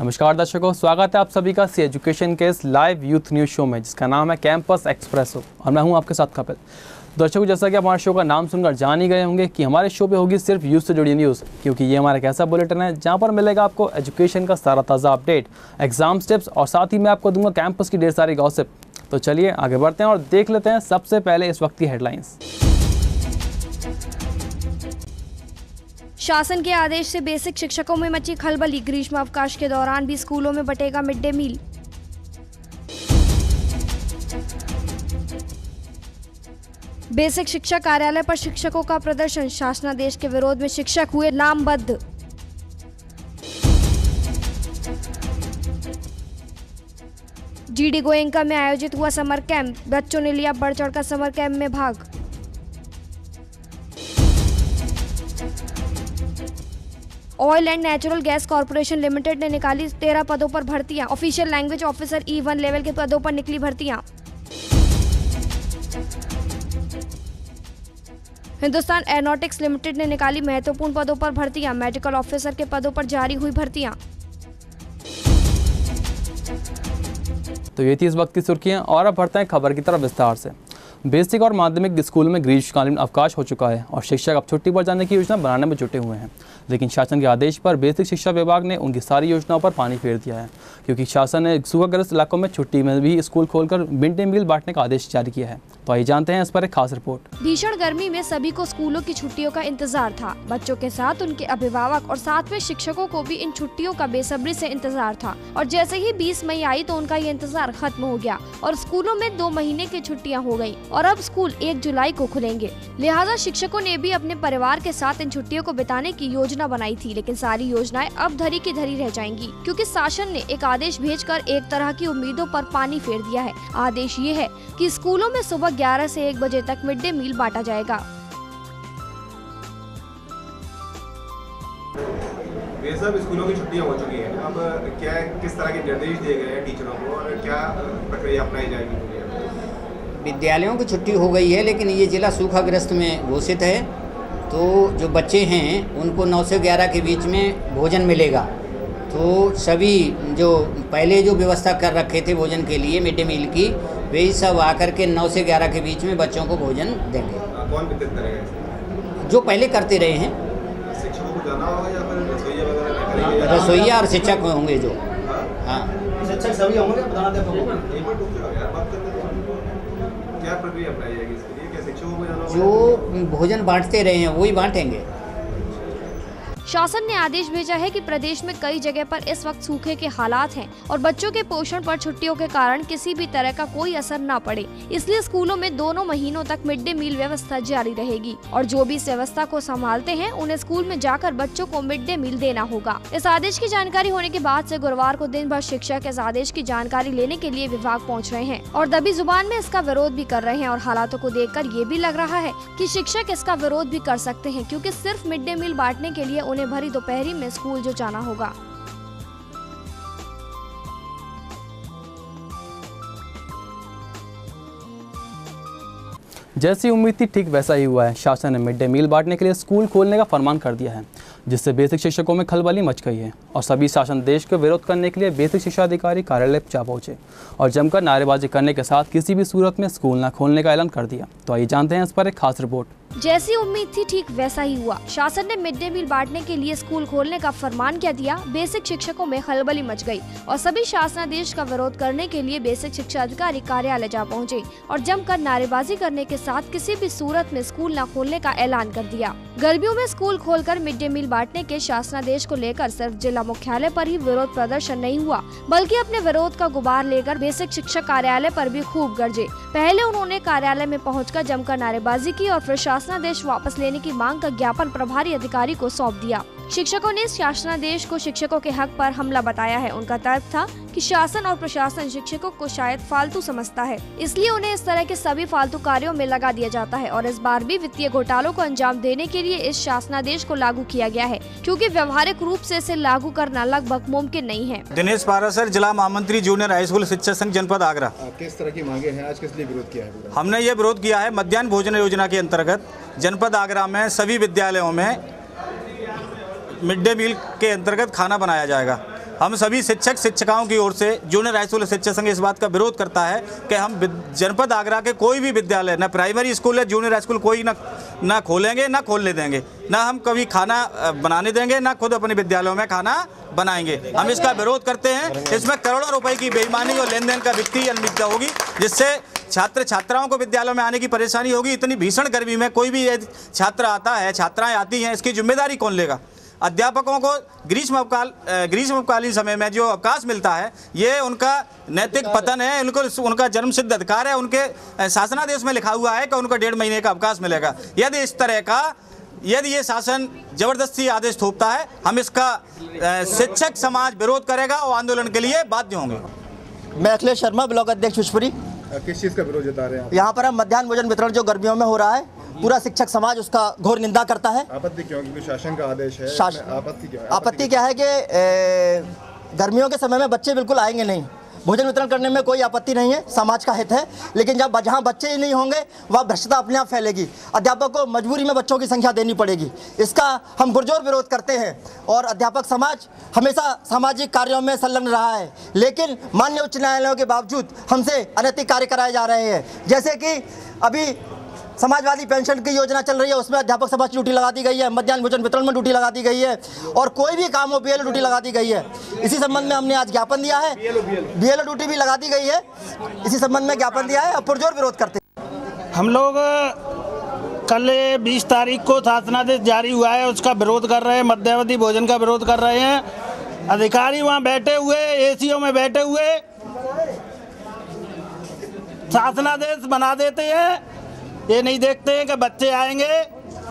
नमस्कार दर्शकों, स्वागत है आप सभी का सी एजुकेशन के इस लाइव यूथ न्यूज़ शो में जिसका नाम है कैंपस एक्सप्रेसो और मैं हूं आपके साथ कपिल। दर्शकों, जैसा कि आप हमारे शो का नाम सुनकर जान ही गए होंगे कि हमारे शो पे होगी सिर्फ यूथ से जुड़ी न्यूज़, क्योंकि ये हमारा एक ऐसा बुलेटिन है जहां पर मिलेगा आपको एजुकेशन का सारा ताज़ा अपडेट, एग्जाम टिप्स और साथ ही मैं आपको दूंगा कैंपस की ढेर सारी गॉसिप। तो चलिए आगे बढ़ते हैं और देख लेते हैं सबसे पहले इस वक्त की हेडलाइंस। शासन के आदेश से बेसिक शिक्षकों में मची खलबली, ग्रीष्म अवकाश के दौरान भी स्कूलों में बटेगा मिड डे मील। बेसिक शिक्षा कार्यालय पर शिक्षकों का प्रदर्शन, शासनादेश के विरोध में शिक्षक हुए नामबद्ध। जीडी गोयंका में आयोजित हुआ समर कैंप, बच्चों ने लिया बढ़ चढ़कर समर कैंप में भाग। Oil and natural gas corporation limited ने निकाली 13 पदों पर भर्तियां, official language officer E1 level के पदों पर निकली भर्तियां। हिंदुस्तान एरोनॉटिक्स लिमिटेड ने निकाली महत्वपूर्ण पदों पर भर्तियां, मेडिकल ऑफिसर के पदों पर जारी हुई भर्तियां। तो ये थी इस वक्त की सुर्खियां और अब बढ़ते हैं खबर की तरफ विस्तार से। बेसिक और माध्यमिक स्कूल में ग्रीष्मकालीन अवकाश हो चुका है और शिक्षक अब छुट्टी पर जाने की योजना बनाने में जुटे हुए हैं, लेकिन शासन के आदेश पर बेसिक शिक्षा विभाग ने उनकी सारी योजनाओं पर पानी फेर दिया है, क्योंकि शासन ने सूखाग्रस्त इलाकों में छुट्टी में भी स्कूल खोलकर मिड डे मील बांटने का आदेश जारी किया है। तो आइए जानते हैं इस पर एक खास रिपोर्ट। भीषण गर्मी में सभी को स्कूलों की छुट्टियों का इंतजार था। बच्चों के साथ उनके अभिभावक और साथ में शिक्षकों को भी इन छुट्टियों का बेसब्री से इंतजार था और जैसे ही 20 मई आई तो उनका ये इंतजार खत्म हो गया और स्कूलों में 2 महीने की छुट्टियां हो गयी और अब स्कूल 1 जुलाई को खुलेंगे। लिहाजा शिक्षकों ने भी अपने परिवार के साथ इन छुट्टियों को बिताने की योजना बनाई थी, लेकिन सारी योजनाएं अब धरी की धरी रह जाएंगी, क्योंकि शासन ने एक आदेश भेजकर एक तरह की उम्मीदों पर पानी फेर दिया है। आदेश ये है कि स्कूलों में सुबह 11 से 1 बजे तक मिड डे मील बांटा जाएगा। ये सब स्कूलों की छुट्टियां हो चुकी हैं, अब क्या किस तरह के निर्देश दिए गए हैं टीचरों को और क्या प्रक्रिया अपनाई जाएगी? विद्यालयों की छुट्टी हो गई है, लेकिन ये जिला सूखाग्रस्त में घोषित है, तो जो बच्चे हैं उनको 9 से 11 के बीच में भोजन मिलेगा। तो सभी जो पहले जो व्यवस्था कर रखे थे भोजन के लिए मिड डे मील की, वही सब आकर के 9 से 11 के बीच में बच्चों को भोजन देंगे। कौन वितरित करेगा? जो पहले करते रहे हैं। शिक्षकों को जाना होगा या फिर रसोइया वगैरह? रसोइया और शिक्षक होंगे जो। हाँ, शिक्षक सभी होंगे, बताना क्या प्रक्रिया अपनाई जाएगी इसके लिए? क्या शिक्षकों को जाना होगा? जो भोजन बांटते रहे हैं वही बांटेंगे। शासन ने आदेश भेजा है कि प्रदेश में कई जगह पर इस वक्त सूखे के हालात हैं और बच्चों के पोषण पर छुट्टियों के कारण किसी भी तरह का कोई असर न पड़े, इसलिए स्कूलों में दोनों महीनों तक मिड डे मील व्यवस्था जारी रहेगी और जो भी इस व्यवस्था को संभालते हैं उन्हें स्कूल में जाकर बच्चों को मिड डे मील देना होगा। इस आदेश की जानकारी होने के बाद से गुरुवार को दिन भर शिक्षक इस आदेश की जानकारी लेने के लिए विभाग पहुँच रहे हैं और दबी जुबान में इसका विरोध भी कर रहे हैं और हालातों को देखकर ये भी लग रहा है कि शिक्षक इसका विरोध भी कर सकते हैं, क्योंकि सिर्फ मिड डे मील बांटने के लिए उन्हें भरी दोपहरी में स्कूल जो जाना होगा। जैसी उम्मीद थी ठीक वैसा ही हुआ है। शासन ने मिड डे मील बांटने के लिए स्कूल खोलने का फरमान कर दिया है, जिससे बेसिक शिक्षकों में खलबली मच गई है और सभी शासन देश को विरोध करने के लिए बेसिक शिक्षा अधिकारी कार्यालय जा पहुंचे और जमकर नारेबाजी करने के साथ किसी भी सूरत में स्कूल न खोलने का ऐलान कर दिया। तो आइए जानते हैं इस पर एक खास रिपोर्ट। जैसी उम्मीद थी ठीक वैसा ही हुआ। शासन ने मिड डे मील बांटने के लिए स्कूल खोलने का फरमान क्या दिया, बेसिक शिक्षकों में खलबली मच गई और सभी शासनादेश का विरोध करने के लिए बेसिक शिक्षा अधिकारी कार्यालय जा पहुंचे और जमकर नारेबाजी करने के साथ किसी भी सूरत में स्कूल न खोलने का ऐलान कर दिया। गर्मियों में स्कूल खोलकर मिड डे मील बांटने के शासनादेश को लेकर सिर्फ जिला मुख्यालय पर ही विरोध प्रदर्शन नहीं हुआ, बल्कि अपने विरोध का गुबार लेकर बेसिक शिक्षा कार्यालय पर भी खूब गरजे। पहले उन्होंने कार्यालय में पहुंचकर जमकर नारेबाजी की और फिर शासनादेश वापस लेने की मांग का ज्ञापन प्रभारी अधिकारी को सौंप दिया। शिक्षकों ने शासनादेश को शिक्षकों के हक पर हमला बताया है। उनका तर्क था कि शासन और प्रशासन शिक्षकों को शायद फालतू समझता है, इसलिए उन्हें इस तरह के सभी फालतू कार्यों में लगा दिया जाता है और इस बार भी वित्तीय घोटालों को अंजाम देने के लिए इस शासनादेश को लागू किया गया है, क्योंकि व्यवहारिक रूप से इसे लागू करना लगभग मुमकिन नहीं है। दिनेश पारासर, जिला महामंत्री जूनियर हाई स्कूल शिक्षक संघ जनपद आगरा। किस तरह की मांगे हैं आज, किस लिए विरोध किया है? हमने ये विरोध किया है, मध्याह्न भोजन योजना के अंतर्गत जनपद आगरा में सभी विद्यालयों में मिड डे मील के अंतर्गत खाना बनाया जाएगा। हम सभी शिक्षक शिक्षिकाओं की ओर से जूनियर हाई स्कूल शिक्षक संघ इस बात का विरोध करता है कि हम जनपद आगरा के कोई भी विद्यालय, न प्राइमरी स्कूल है, जूनियर हाई स्कूल कोई ना खोलेंगे, ना खोलने देंगे, ना हम कभी खाना बनाने देंगे, ना खुद अपने विद्यालयों में खाना बनाएंगे। हम इसका विरोध करते हैं। इसमें करोड़ों रुपए की बेईमानी और लेन देन का वित्तीय अनियमितता होगी, जिससे छात्र छात्राओं को विद्यालयों में आने की परेशानी होगी। इतनी भीषण गर्मी में कोई भी छात्र आता है, छात्राएं आती हैं, इसकी जिम्मेदारी कौन लेगा? अध्यापकों को ग्रीष्मकालीन समय में जो अवकाश मिलता है, ये उनका नैतिक पतन है। उनका जन्मसिद्ध अधिकार है। उनके शासनादेश में लिखा हुआ है कि उनको 1.5 महीने का अवकाश मिलेगा। यदि ये शासन जबरदस्ती आदेश थोपता है, हम इसका शिक्षक समाज विरोध करेगा और आंदोलन के लिए बाध्य होंगे। मैं अखिलेश शर्मा, ब्लॉक अध्यक्ष विशपुरी। किस चीज़ का विरोध जता रहे हैं आप? यहाँ पर हम मध्याह्न भोजन वितरण जो गर्मियों में हो रहा है, पूरा शिक्षक समाज उसका घोर निंदा करता है। आपत्ति क्यों? क्योंकि शासन का आदेश है। आपत्ति क्यों? आपत्ति क्या है कि गर्मियों के समय में बच्चे बिल्कुल आएंगे नहीं। भोजन वितरण करने में कोई आपत्ति नहीं है, समाज का हित है, लेकिन जहाँ बच्चे ही नहीं होंगे वहाँ भ्रष्टता अपने आप फैलेगी। अध्यापक को मजबूरी में बच्चों की संख्या देनी पड़ेगी। इसका हम पुरजोर विरोध करते हैं और अध्यापक समाज हमेशा सामाजिक कार्यों में संलग्न रहा है, लेकिन माननीय उच्च न्यायालयों के बावजूद हमसे अनैतिक कार्य कराए जा रहे हैं। जैसे कि अभी समाजवादी पेंशन की योजना चल रही है, उसमें अध्यापक समाज की ड्यूटी लगा दी गई है, मध्याह्न भोजन वितरण में ड्यूटी लगा दी गई है, और कोई भी काम हो BLO ड्यूटी लगा दी गई है। इसी संबंध में हमने आज ज्ञापन दिया है। BLO ड्यूटी भी लगा दी गई है, इसी संबंध में ज्ञापन दिया है और पुरजोर विरोध करते हैं। हम लोग कल 20 तारीख को शासनादेश जारी हुआ है, उसका विरोध कर रहे हैं। मध्यावधि भोजन का विरोध कर रहे हैं। अधिकारी वहाँ बैठे हुए, ACO में बैठे हुए शासनादेश बना देते हैं। ये नहीं देखते हैं कि बच्चे आएंगे,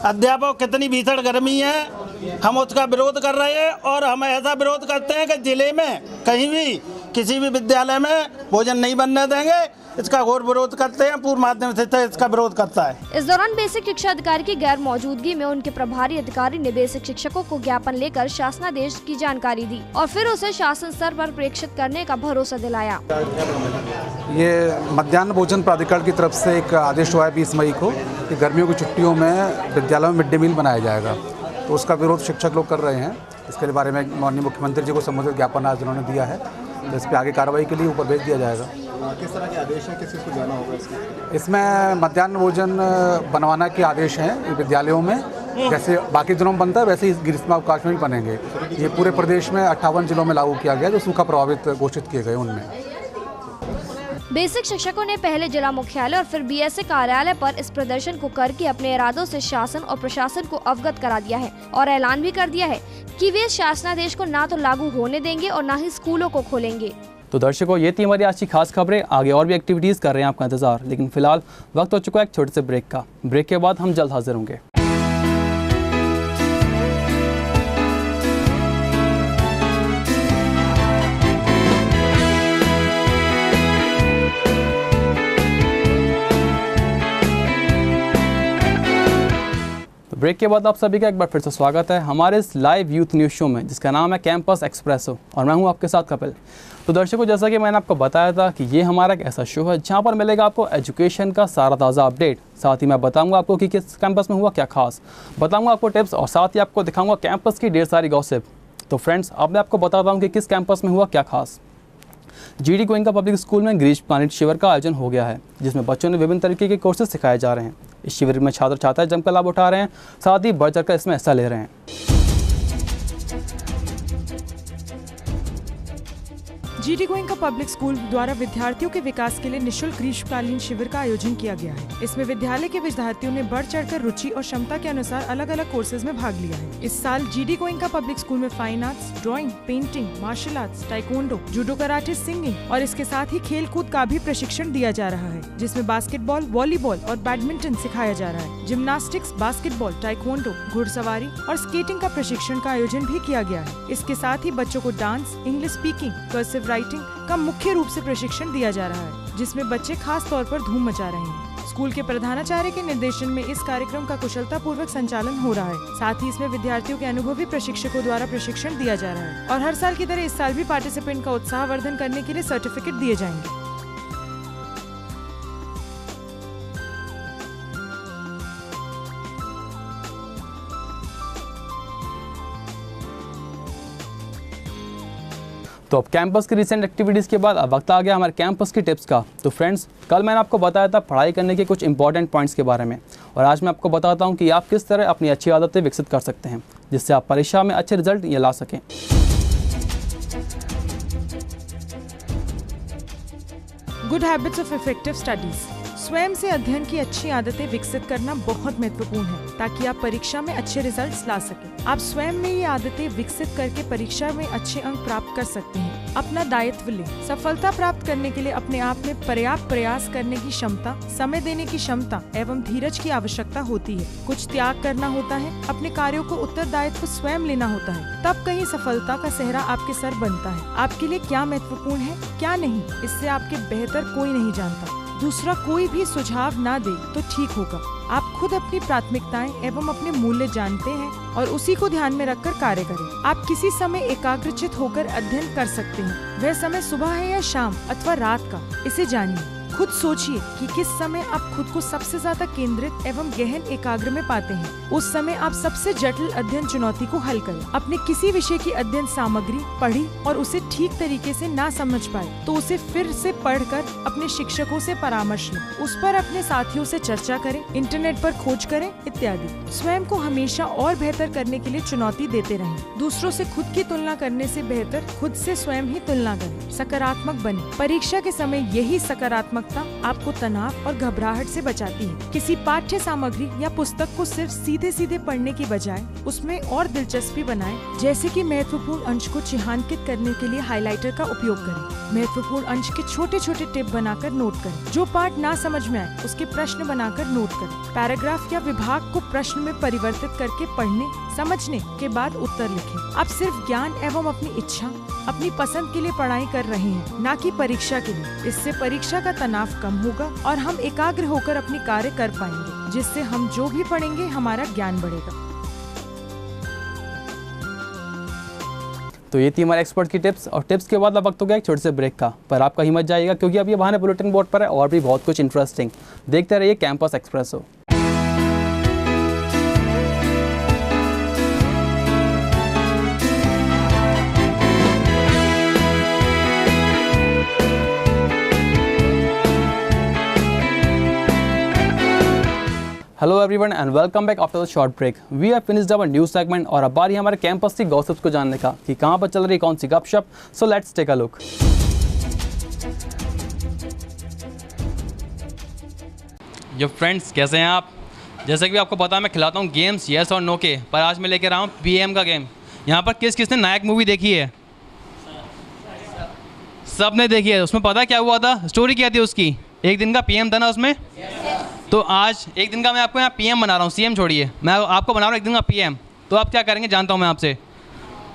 अध्यापक कितनी भीषण गर्मी है। हम उसका विरोध कर रहे हैं और हम ऐसा विरोध करते हैं कि जिले में कहीं भी किसी भी विद्यालय में भोजन नहीं बनने देंगे। इसका घोर विरोध करते हैं। पूर्व माध्यमिक शिक्षा इसका विरोध करता है। इस दौरान बेसिक शिक्षा अधिकारी की गैर मौजूदगी में उनके प्रभारी अधिकारी ने बेसिक शिक्षकों को ज्ञापन लेकर शासनादेश की जानकारी दी और फिर उसे शासन स्तर पर प्रेषित करने का भरोसा दिलाया। ये मध्याह्न भोजन प्राधिकरण की तरफ से एक आदेश हुआ है 20 मई को कि गर्मियों की छुट्टियों में विद्यालयों में मिड डे मील बनाया जाएगा, तो उसका विरोध शिक्षक लोग कर रहे हैं। इसके बारे में माननीय मुख्यमंत्री जी को संबंधित ज्ञापन आज उन्होंने दिया है, तो इस पर आगे कार्रवाई के लिए ऊपर भेज दिया जाएगा। किस तरह के आदेश हैं, किस को जाना होगा इसमें मध्याह्न भोजन बनवाना के आदेश हैं विद्यालयों में, जैसे बाकी दिनों में बनता है वैसे ही ग्रीष्मावकाश में भी बनेंगे। ये पूरे प्रदेश में 58 जिलों में लागू किया गया जो सूखा प्रभावित घोषित किए गए उनमें। बेसिक शिक्षकों ने पहले जिला मुख्यालय और फिर BSA कार्यालय पर इस प्रदर्शन को करके अपने इरादों से शासन और प्रशासन को अवगत करा दिया है और ऐलान भी कर दिया है कि वे शासनादेश को ना तो लागू होने देंगे और ना ही स्कूलों को खोलेंगे। तो दर्शकों, ये थी हमारी आज की खास खबरें। आगे और भी एक्टिविटीज़ कर रहे हैं आपका इंतजार, लेकिन फिलहाल वक्त हो चुका है एक छोटे से ब्रेक का। ब्रेक के बाद हम जल्द हाजिर होंगे। ब्रेक के बाद आप सभी का एक बार फिर से स्वागत है हमारे इस लाइव यूथ न्यूज़ शो में, जिसका नाम है कैंपस एक्सप्रेसो, और मैं हूं आपके साथ कपिल। तो दर्शकों, जैसा कि मैंने आपको बताया था कि ये हमारा एक ऐसा शो है जहां पर मिलेगा आपको एजुकेशन का सारा ताज़ा अपडेट। साथ ही मैं बताऊंगा आपको कि किस कैंपस में हुआ क्या खास, बताऊंगा आपको टिप्स और साथ ही आपको दिखाऊंगा कैंपस की ढेर सारी गॉसिप। तो फ्रेंड्स, अब मैं आपको बताता हूँ कि किस कैंपस में हुआ क्या खास। GD गोयनका पब्लिक स्कूल में ग्रीष्मकालीन शिविर का आयोजन हो गया है, जिसमें बच्चों ने विभिन्न तरीके के कोर्सेज सिखाए जा रहे हैं। इस शिविर में छात्र छात्राएं जमकर लाभ उठा रहे हैं, साथ ही बढ़ चढ़कर इसमें हिस्सा ले रहे हैं। GD गोयनका पब्लिक स्कूल द्वारा विद्यार्थियों के विकास के लिए निःशुल्क ग्रीष्मकालीन शिविर का आयोजन किया गया है। इसमें विद्यालय के विद्यार्थियों ने बढ़ चढ़कर रुचि और क्षमता के अनुसार अलग अलग कोर्सेज में भाग लिया है। इस साल GD गोयनका पब्लिक स्कूल में fine arts, drawing, painting, martial arts, taekwondo, judo, karate, singing और इसके साथ ही खेल कूद का भी प्रशिक्षण दिया जा रहा है, जिसमें बास्केटबॉल, वॉलीबॉल और बैडमिंटन सिखाया जा रहा है। जिम्नास्टिक्स, बास्केटबॉल, टाइकोंडो, घुड़सवारी और स्केटिंग का प्रशिक्षण का आयोजन भी किया गया है। इसके साथ ही बच्चों को dance, English speaking, cursive writing का मुख्य रूप से प्रशिक्षण दिया जा रहा है, जिसमें बच्चे खास तौर पर धूम मचा रहे हैं। स्कूल के प्रधानाचार्य के निर्देशन में इस कार्यक्रम का कुशलता पूर्वक संचालन हो रहा है। साथ ही इसमें विद्यार्थियों के अनुभवी प्रशिक्षकों द्वारा प्रशिक्षण दिया जा रहा है और हर साल की तरह इस साल भी पार्टिसिपेंट का उत्साहवर्धन करने के लिए सर्टिफिकेट दिए जाएंगे। तो अब कैंपस की रिसेंट एक्टिविटीज़ के बाद अब वक्त आ गया हमारे कैंपस की टिप्स का। तो फ्रेंड्स, कल मैंने आपको बताया था पढ़ाई करने के कुछ इंपॉर्टेंट पॉइंट्स के बारे में, और आज मैं आपको बताता हूँ कि आप किस तरह अपनी अच्छी आदतें विकसित कर सकते हैं जिससे आप परीक्षा में अच्छे रिजल्ट ये ला सकें। Good habits of effective studies. स्वयं से अध्ययन की अच्छी आदतें विकसित करना बहुत महत्वपूर्ण है ताकि आप परीक्षा में अच्छे रिजल्ट्स ला सकें। आप स्वयं में ये आदतें विकसित करके परीक्षा में अच्छे अंक प्राप्त कर सकते हैं। अपना दायित्व लें। सफलता प्राप्त करने के लिए अपने आप में पर्याप्त प्रयास करने की क्षमता, समय देने की क्षमता एवं धीरज की आवश्यकता होती है। कुछ त्याग करना होता है, अपने कार्यों को उत्तरदायित्व स्वयं लेना होता है, तब कहीं सफलता का सेहरा आपके सर बनता है। आपके लिए क्या महत्वपूर्ण है, क्या नहीं, इससे आपके बेहतर कोई नहीं जानता। दूसरा कोई भी सुझाव ना दे तो ठीक होगा। आप खुद अपनी प्राथमिकताएं एवं अपने मूल्य जानते हैं और उसी को ध्यान में रखकर कार्य करें। आप किसी समय एकाग्रचित होकर अध्ययन कर सकते हैं। वह समय सुबह है या शाम अथवा रात का, इसे जानिए। खुद सोचिए कि किस समय आप खुद को सबसे ज्यादा केंद्रित एवं गहन एकाग्र में पाते हैं। उस समय आप सबसे जटिल अध्ययन चुनौती को हल करें। अपने किसी विषय की अध्ययन सामग्री पढ़ी और उसे ठीक तरीके से ना समझ पाए तो उसे फिर से पढ़कर अपने शिक्षकों से परामर्श लें। उस पर अपने साथियों से चर्चा करें, इंटरनेट पर खोज करें इत्यादि। स्वयं को हमेशा और बेहतर करने के लिए चुनौती देते रहें। दूसरों से खुद की तुलना करने से बेहतर खुद से स्वयं ही तुलना करें। सकारात्मक बने। परीक्षा के समय यही सकारात्मकता आपको तनाव और घबराहट से बचाती है। किसी पाठ्य सामग्री या पुस्तक को सिर्फ सीधे सीधे पढ़ने की बजाय उसमें और दिलचस्पी बनाएं। जैसे कि महत्वपूर्ण अंश को चिन्हांकित करने के लिए हाइलाइटर का उपयोग करें। महत्वपूर्ण अंश के छोटे छोटे टिप बनाकर नोट करें। जो पाठ ना समझ में आए उसके प्रश्न बनाकर नोट करें। पैराग्राफ या विभाग को प्रश्न में परिवर्तित करके पढ़ने समझने के बाद उत्तर लिखें। आप सिर्फ ज्ञान एवं अपनी इच्छा, अपनी पसंद के लिए पढ़ाई कर रहे हैं, ना कि परीक्षा के लिए। इससे परीक्षा का तनाव कम होगा और हम एकाग्र होकर अपनी कार्य कर पाएंगे, जिससे हम जो भी पढ़ेंगे हमारा ज्ञान बढ़ेगा। तो ये थी हमारे एक्सपर्ट की टिप्स, और टिप्स के बाद अब वक्त हो गया एक छोटे से ब्रेक का। पर आपका हिम्मत जाएगा क्योंकि अब ये बहाने बुलेटिन बोर्ड पर है और भी बहुत कुछ इंटरेस्टिंग। देखते रहिए campus expresso. Hello everyone and welcome back after the short break. We have finished our news segment और अब बारी हमारे कैंपस की गॉसिप्स को जानने का कि कहाँ पर चल रही कौन सी गपशप। So let's take a look. Yo friends, कैसे हैं आप? जैसे कि आपको पता है मैं खिलाता हूँ गेम्स येस और नो के, पर आज मैं लेकर आया हूँ पीएम का गेम। यहाँ पर किसने नायक मूवी देखी है? सब ने देखी है। उसमें पता है क्या हुआ था? स्टोरी क्या थी उसकी? एक दिन का पीएम था ना उसमें। तो आज एक दिन का मैं आपको यहाँ पीएम बना रहा हूँ, सीएम छोड़िए, मैं आपको बना रहा हूँ एक दिन का पीएम। तो आप क्या करेंगे जानता हूँ मैं आपसे।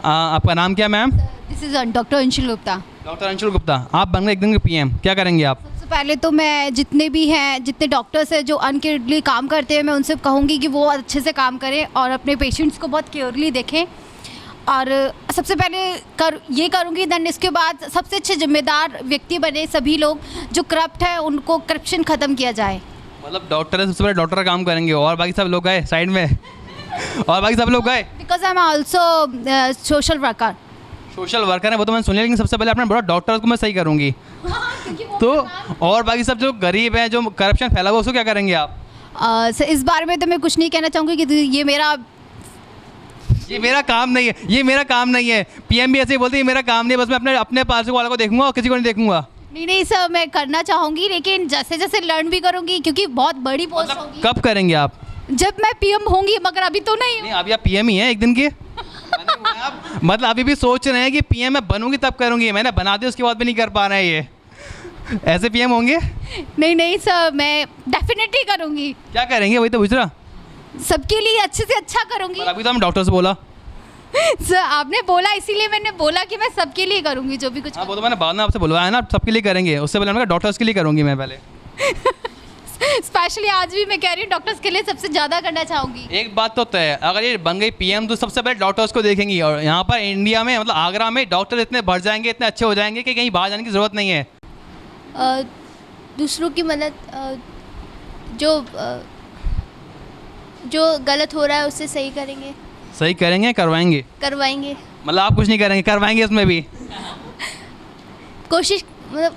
आपका नाम क्या ma'am? This is doctor Anshul Gupta. Doctor Anshul Gupta, आप बन गए एक दिन के पीएम, क्या करेंगे आप? सबसे पहले तो मैं जितने भी हैं, जितने डॉक्टर्स हैं जो अनकेयरली काम करते हैं, मैं उनसे कहूँगी कि वो अच्छे से काम करें और अपने पेशेंट्स को बहुत केयरली देखें। और सबसे पहले ये करूँगी, देन इसके बाद सबसे अच्छे जिम्मेदार व्यक्ति बने सभी लोग। जो करप्ट है उनको करप्शन ख़त्म किया जाए। मतलब डॉक्टर है, सबसे पहले डॉक्टर का काम करेंगे और बाकी सब लोग गए साइड में और बाकी सब लोग गए। Because I am also social worker. Social worker है वो तो मैंने सुना, लेकिन सबसे पहले आपने बोला डॉक्टर को मैं सही करूँगी। तो और बाकी सब जो गरीब हैं, जो करप्शन फैला हुआ, उसको क्या करेंगे आप? इस बारे में तो मैं कुछ नहीं कहना चाहूँगी कि ये मेरा काम नहीं है, ये मेरा काम नहीं है। पीएम भी ऐसे ही बोलते हैं, ये मेरा काम नहीं है, बस मैं अपने पास वालों को देखूंगा और किसी को नहीं देखूंगा। नहीं सर, मैं करना चाहूँगी, लेकिन जैसे जैसे लर्न भी करूँगी क्योंकि बहुत बड़ी पोस्ट होगी। कब करेंगे आप? जब मैं पीएम होंगी, मगर अभी तो नहीं। अभी आप पीएम ही हैं एक दिन के। मतलब अभी भी सोच रहे हैं कि पीएम मैं बनूंगी तब करूँगी, मैंने बना दिया उसके बाद भी नहीं कर पा रहे हैं। ये ऐसे पीएम होंगे? नहीं सर, मैं डेफिनेटली करूँगी। क्या करेंगे वही तो पूछ रहा। सबके लिए अच्छे से अच्छा करूँगी। अभी तो हम डॉक्टर से बोला सर, आपने बोला इसीलिए मैंने बोला कि मैं सबके लिए करूँगी जो भी कुछ। हाँ, वो तो मैंने बाद में आपसे बुलवाया ना, सबके लिए करेंगे। उससे पहले मैंने डॉक्टर्स के लिए करूँगी मैं पहले। स्पेशली आज भी मैं कह रही हूँ डॉक्टर्स के लिए सबसे ज़्यादा करना चाहूँगी। एक बात तो तय है, अगर ये बन गई पीएम तो सबसे पहले डॉक्टर्स को देखेंगी। और यहाँ पर इंडिया में, मतलब आगरा में डॉक्टर इतने बढ़ जाएंगे, इतने अच्छे हो जाएंगे कि कहीं बाहर जाने की ज़रूरत नहीं है। दूसरों की मदद, जो गलत हो रहा है उससे सही करेंगे। सही करेंगे, करवाएंगे? करवाएंगे। मतलब आप कुछ नहीं करेंगे, करवाएंगे इसमें भी? कोशिश मतलब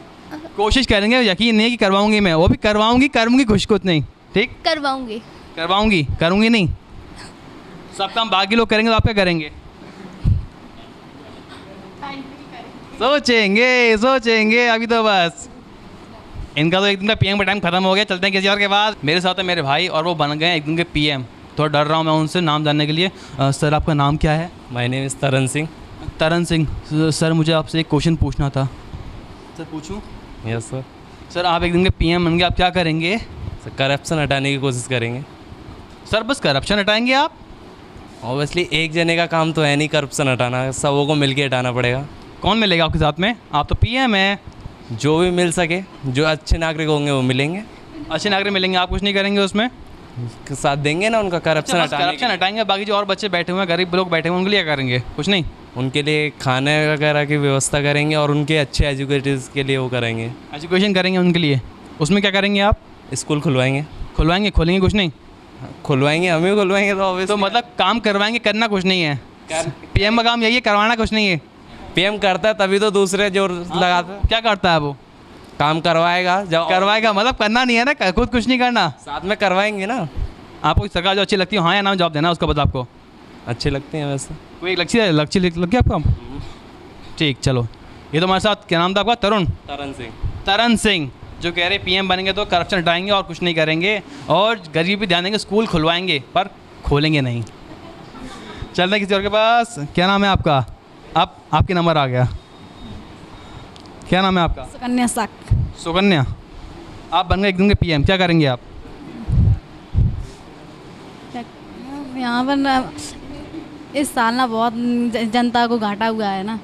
कोशिश करेंगे, यकीन नहीं है कि करवाऊंगी मैं, वो भी करवाऊंगी, करूंगी खुश कुछ नहीं, ठीक करवाऊंगी। करवाऊंगी, करूंगी नहीं, सब काम बाकी लोग करेंगे तो आप क्या करेंगे? सोचेंगे सोचेंगे, अभी तो बस इनका तो एक दिन का पीएम का टाइम खत्म हो गया, चलते हैं किसी और के बाद। मेरे साथ है मेरे भाई और वो बन गए एक दिन के पीएम। थोड़ा डर रहा हूँ मैं उनसे नाम जानने के लिए। सर आपका नाम क्या है? My name is Taran Singh. Taran Singh. Sir मुझे आपसे एक क्वेश्चन पूछना था। सर पूछूं? Yes sir. सर आप एक दिन के पीएम बन गए, आप क्या करेंगे? सर करप्शन हटाने की कोशिश करेंगे। सर बस करप्शन हटाएंगे आप? ऑब्वियसली एक जने का काम तो है नहीं करप्शन हटाना, सबों को मिलके हटाना पड़ेगा। कौन मिलेगा आपके साथ में? आप तो पीएम हैं। जो भी मिल सके, जो अच्छे नागरिक होंगे वो मिलेंगे। अच्छे नागरिक मिलेंगे, आप कुछ नहीं करेंगे उसमें? साथ देंगे ना उनका करप्शन करप्शन हटाएंगे, बाकी जो और बच्चे बैठे हुए हैं, गरीब लोग बैठे हुए हैं, उनके लिए क्या करेंगे? कुछ नहीं। उनके लिए खाने वगैरह की व्यवस्था करेंगे और उनके अच्छे एजुकेटर्स के लिए वो करेंगे, एजुकेशन करेंगे उनके लिए। उसमें क्या करेंगे आप? स्कूल खुलवाएंगे। खुलवाएंगे? खोलेंगे कुछ नहीं? खुलवाएंगे, हम ही खुलवाएंगे तो तो मतलब काम करवाएंगे, करना कुछ नहीं है। पीएम का काम यही है, करवाना कुछ नहीं है। पीएम करता है तभी तो दूसरे जोर लगाते हैं। क्या करता है वो? काम करवाएगा, जब करवाएगा मतलब करना नहीं है ना, खुद कुछ नहीं करना, साथ में करवाएंगे ना। आपको सरकार जो अच्छी लगती है, हाँ या ना जवाब देना, उसका पता आपको। अच्छे लगते हैं वैसे। कोई एक लग गया आपको? ठीक, चलो। ये तो हमारे साथ क्या नाम था आपका? तरुण। तरन सिंह। तरन सिंह जो कह रहे पीएम बनेंगे तो करप्शन हटाएंगे और कुछ नहीं करेंगे, और गरीबी ध्यान देंगे, स्कूल खुलवाएंगे पर खोलेंगे नहीं। चलते हैं किसी और के पास। क्या नाम है आपका? आपके नंबर आ गया। क्या नाम है आपका? सुकन्या साक। सुकन्या, आप बन गए एक दिन के पीएम, क्या करेंगे आप? यहाँ पर इस साल ना बहुत जनता को घाटा हुआ है ना,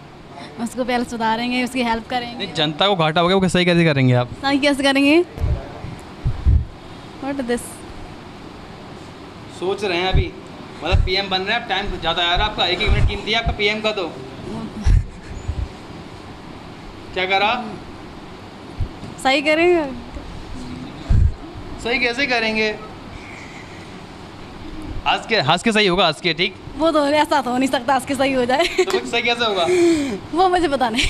उसको पहले सुधारेंगे, उसकी हेल्प करेंगे। नहीं, जनता को घाटा हो गया, वो सही कैसे करेंगे आप? सही कैसे करेंगे? What this? सोच रहे हैं अभी, मतलब पीएम बन रहे हैं, टाइम ज़्यादा आ रहा है आपका, 1-1 मिनट कीमती है आपका पीएम का। तो क्या करा? सही करेंगे। सही कैसे करेंगे? हंस के सही होगा, हंस के, ठीक। वो तो ऐसा तो हो नहीं सकता हंस के सही हो जाए। तो सही कैसे होगा? वो मुझे पता नहीं।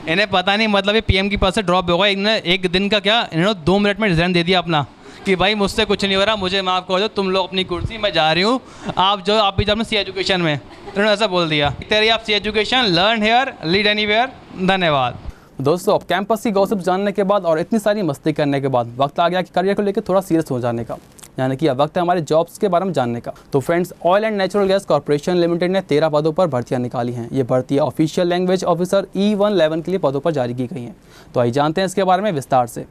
इन्हें पता नहीं, मतलब ये पीएम की पास से ड्रॉप होगा। इन्होंने एक दिन का क्या, इन्होंने 2 मिनट में रिजाइन दे दिया अपना कि भाई मुझसे कुछ नहीं हो रहा, मुझे माफ़ कर दो, तुम लोग अपनी कुर्सी, मैं जा रही हूँ। आप भी जाओ सी एजुकेशन में। इन्होंने ऐसा बोल दिया। तेरी आप सी education, learn here, lead anywhere. धन्यवाद। दोस्तों, अब कैंपस की गॉसिप जानने के बाद और इतनी सारी मस्ती करने के बाद वक्त आ गया कि करियर को लेकर थोड़ा सीरियस हो जाने का, यानी कि अब वक्त है हमारे जॉब्स के बारे में जानने का। तो friends, oil and natural gas corporation limited ने 13 पदों पर भर्तियां निकाली हैं। ये भर्तियां official language officer E1 level के लिए पदों पर जारी की गई हैं। तो आइए जानते हैं इसके बारे में विस्तार से।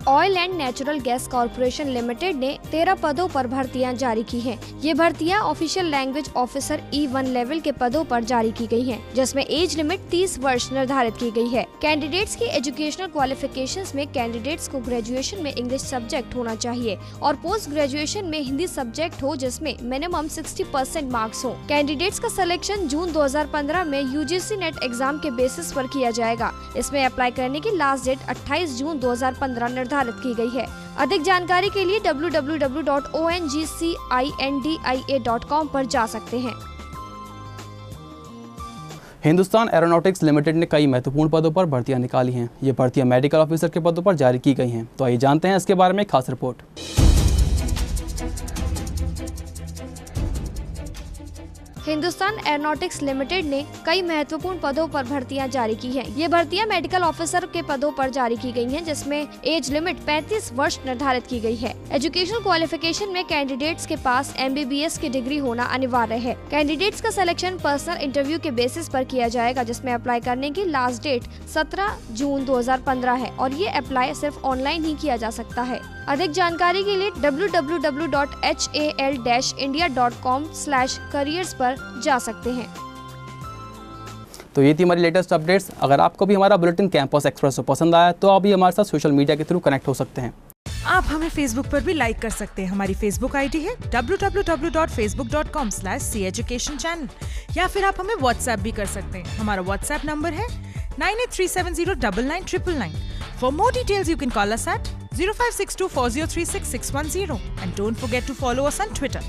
Oil and natural gas corporation limited ने 13 पदों पर भर्तियां जारी की हैं। ये भर्तियां official language officer E1 level के पदों पर जारी की गई हैं, जिसमें एज लिमिट 30 वर्ष निर्धारित की गई है। कैंडिडेट्स की एजुकेशनल क्वालिफिकेशंस में कैंडिडेट्स को ग्रेजुएशन में इंग्लिश सब्जेक्ट होना चाहिए और पोस्ट ग्रेजुएशन में हिंदी सब्जेक्ट हो, जिसमें मिनिमम 60% मार्क्स हो। कैंडिडेट्स का सिलेक्शन जून 2015 में UGC नेट एग्जाम के बेसिस पर किया जाएगा। इसमें अप्लाई करने की लास्ट डेट 28 जून 2015 निर्धारित की गई है। अधिक जानकारी के लिए www.ongcindia.com पर जा सकते हैं। हिंदुस्तान एरोनॉटिक्स लिमिटेड ने कई महत्वपूर्ण पदों पर भर्तियां निकाली हैं। ये भर्तियां मेडिकल ऑफिसर के पदों पर जारी की गई हैं। तो आइए जानते हैं इसके बारे में एक खास रिपोर्ट। हिंदुस्तान एरोनॉटिक्स लिमिटेड ने कई महत्वपूर्ण पदों पर भर्तियां जारी की हैं। ये भर्तियां मेडिकल ऑफिसर के पदों पर जारी की गई हैं, जिसमें एज लिमिट 35 वर्ष निर्धारित की गई है। एजुकेशनल क्वालिफिकेशन में कैंडिडेट्स के पास MBBS की डिग्री होना अनिवार्य है। कैंडिडेट्स का सिलेक्शन पर्सनल इंटरव्यू के बेसिस पर किया जाएगा, जिसमें अप्लाई करने की लास्ट डेट 17 जून 2015 है और ये अप्लाई सिर्फ ऑनलाइन ही किया जा सकता है। अधिक जानकारी के लिए www.hal-india.com/careers पर जा सकते हैं। तो ये थी हमारी लेटेस्ट अपडेट्स। अगर आपको भी हमारा बुलेटिन कैंपस एक्सप्रेसो पसंद आया तो आप भी हमारे साथ सोशल मीडिया के थ्रू कनेक्ट हो सकते हैं। आप हमें फेसबुक पर भी लाइक कर सकते हैं। हमारी फेसबुक आईडी है www.facebook.com/ceducationchannel, या फिर आप हमें व्हाट्सएप भी कर सकते हैं। हमारा व्हाट्सएप नंबर है 9837099999। For more details, you can call us at 05624036 610 and don't forget to follow us on Twitter.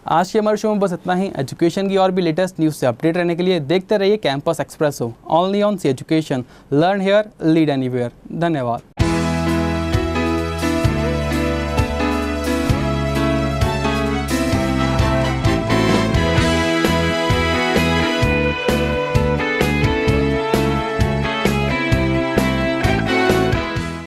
आज के हमारे शो में बस इतना ही। एजुकेशन की और भी लेटेस्ट न्यूज़ से अपडेट रहने के लिए देखते रहिए campus expresso, only on C education, learn here lead anywhere. धन्यवाद।